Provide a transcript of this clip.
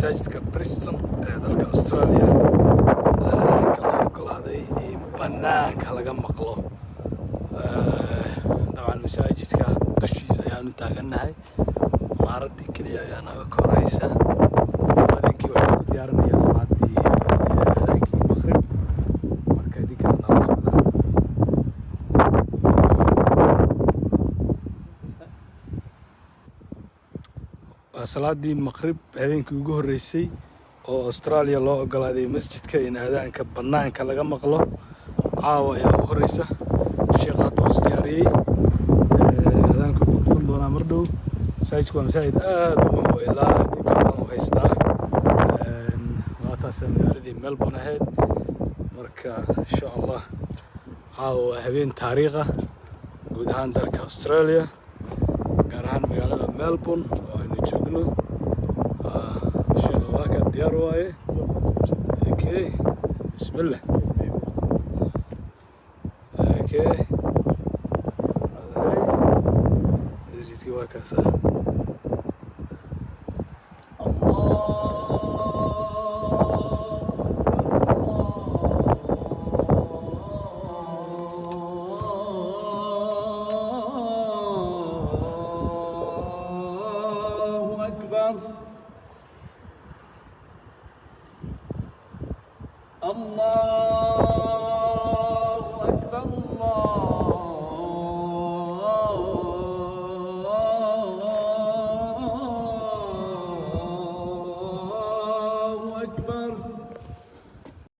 masaajidka Preston ee dalka Australia kala ogolaaday in banaanka laga maqlo طبعا masaajidka dushiisa ayaanu taaganahay maaradii kaliya ayaa naga koraysa adinkii waxaan ku diyaarinayaa salaadii adaankii maqrib marka idinka nala socda salaadii maqrib habeenkii ugu horeysay oo Australia loo ogolaaday masjidka in aadaanka banaanka laga maqlo caawa ayaa ugu horeysa sheekha toos diyaariyay aadaanku wuxuu doonaa mar dhow masaajidku waa masaajid aad u weyn oo ilaa dhulka dhan u haystaa waataas magaaladii Melbourne ahayd marka insha Allah caawa habeen taariikha guud ahaan dalka Australia gaar ahaan magaalada Melbourne joogno sheekha waa ka diyaar waaye okay bismillah okay masjidkii waa kaasa الله